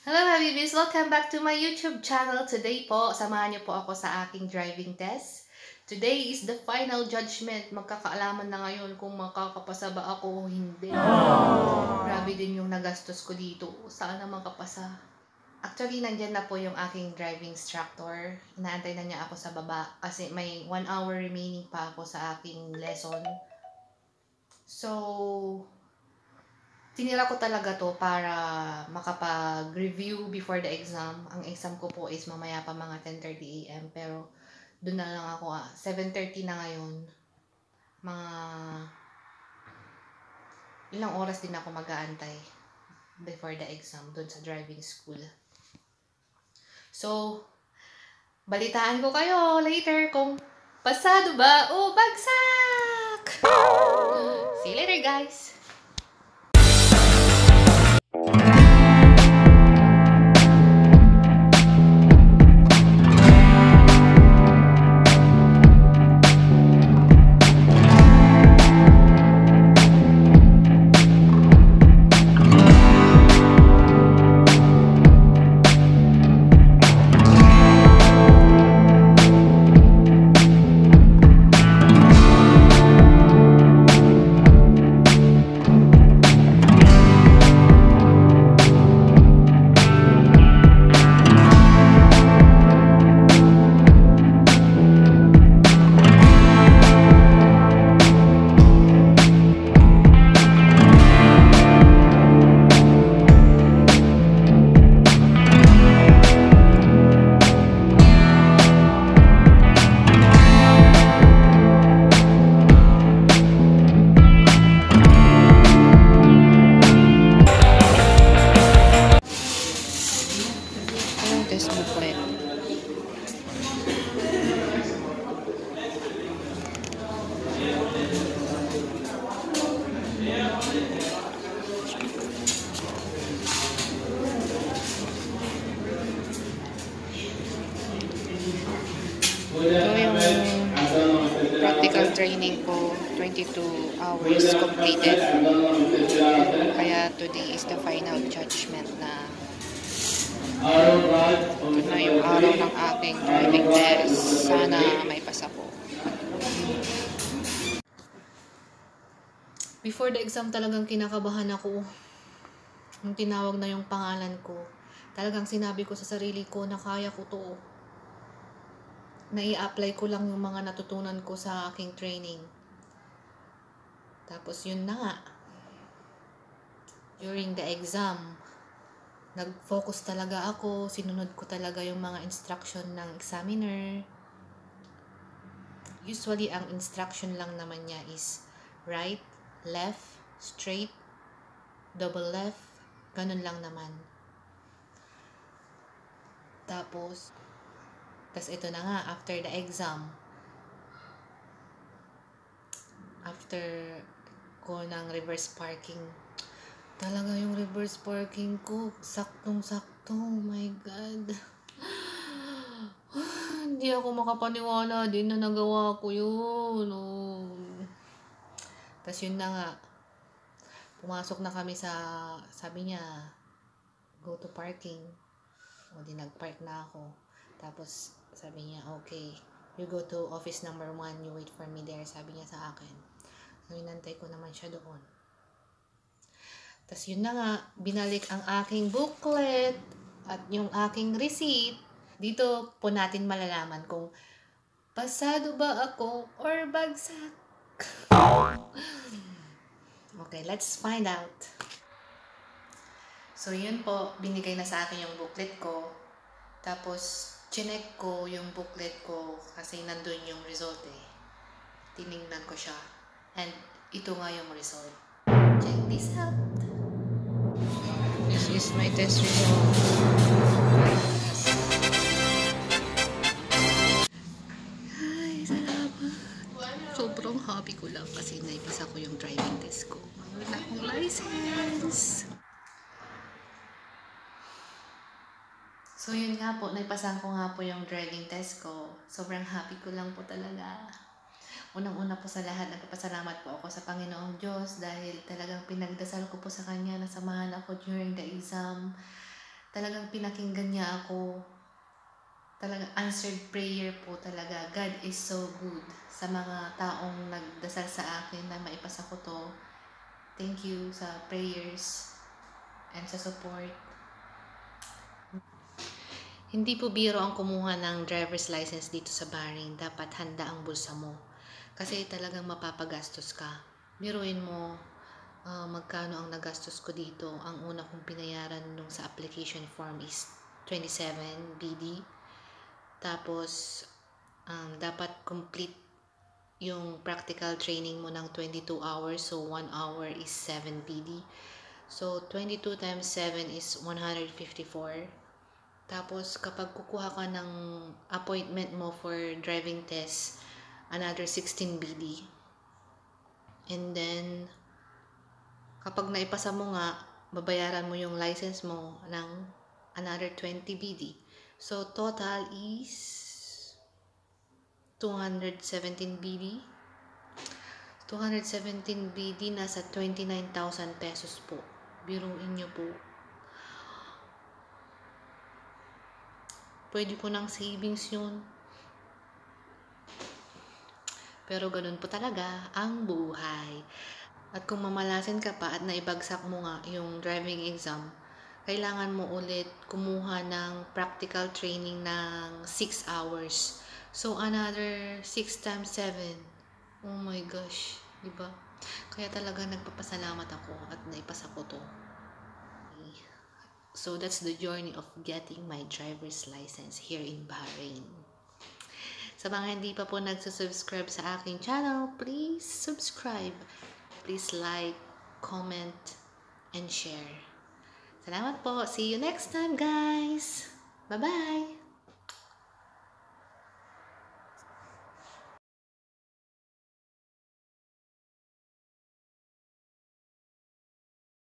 Hello Habibis! Welcome back to my YouTube channel. Today po, samahan niyo po ako sa aking driving test. Today is the final judgment. Magkakaalaman na ngayon kung makakapasa ba ako o hindi. Grabe din yung nagastos ko dito. Sana makapasa. Actually, nandyan na po yung aking driving instructor. Inaantay na niya ako sa baba kasi may 1 hour remaining pa ako sa aking lesson. So, tinira ko talaga to para makapag-review before the exam. Ang exam ko po is mamaya pa mga 10:30 AM. Pero doon na lang ako 7:30 na ngayon. Mga ilang oras din ako mag-aantay before the exam doon sa driving school. So, balitaan ko kayo later kung pasado ba o bagsak! See you later, guys! Test booklet. Ito yung practical training ko, 22 hours completed. Kaya today is the final judgment na ito na yung araw ng aking driving test. Sana may pasa po. Before the exam talagang kinakabahan ako. Nung tinawag na yung pangalan ko, talagang sinabi ko sa sarili ko na kaya ko to. Na i-apply ko lang yung mga natutunan ko sa aking training. Tapos yun na nga. During the exam, nag-focus talaga ako, sinunod ko talaga yung mga instruction ng examiner. Usually, ang instruction lang naman niya is right, left, straight, double left, ganun lang naman. Tapos ito na nga, after the exam, after ko ng reverse parking, talaga yung reverse parking ko, saktong-sakto. Oh my God. Hindi ako makapaniwala din na nagawa ko yun. Oh. Tapos yun na nga. Pumasok na kami sa, sabi niya, go to parking. O di nag-park na ako. Tapos sabi niya, okay, you go to office number 1, you wait for me there. Sabi niya sa akin. So, inantay ko naman siya doon. Tapos yun na nga, binalik ang aking booklet at yung aking receipt. Dito po natin malalaman kung pasado ba ako or bagsak. Okay, let's find out. So yun po, binigay na sa akin yung booklet ko. Tapos, chinek ko yung booklet ko kasi nandun yung result eh. Tinignan ko siya. And ito nga yung result. Check this out. This is my test result. Ay, salamat. Sobrang happy ko lang kasi naipasa ko yung driving test ko. Mayroon na akong license. So yun nga po, naipasan ko nga po yung driving test ko. Sobrang happy ko lang po talaga. Unang-una po sa lahat, nagpapasalamat po ako sa Panginoong Diyos dahil talagang pinagdasal ko po sa Kanya na samahan ako during the exam. Talagang pinakinggan niya ako. Talagang answered prayer po talaga. God is so good sa mga taong nagdasal sa akin na maipasa ko to. Thank you sa prayers and sa support. Hindi po biro ang kumuha ng driver's license dito sa Bahrain. Dapat handa ang bulsa mo. Kasi talagang mapapagastos ka. Biruin mo magkano ang nagastos ko dito. Ang una kong binayaran nung sa application form is 27 BD. Tapos, dapat complete yung practical training mo ng 22 hours. So, 1 hour is 7 BD. So, 22 times 7 is 154. Tapos, kapag kukuha ka ng appointment mo for driving test, another 16 BD. And then, kapag naipasa mo nga, babayaran mo yung license mo ng another 20 BD. So, total is 217 BD. 217 BD, nasa 29,000 pesos po. Biruin nyo po. Pwede po ng savings yun. Pero ganun po talaga ang buhay. At kung mamalasin ka pa at naibagsak mo nga yung driving exam, kailangan mo ulit kumuha ng practical training ng 6 hours. So, another 6 times 7. Oh my gosh. Diba? Kaya talaga nagpapasalamat ako at naipasa ko to. So, that's the journey of getting my driver's license here in Bahrain. Sa mga hindi pa po nagsusubscribe sa aking channel, please subscribe. Please like, comment, and share. Salamat po. See you next time, guys. Bye-bye.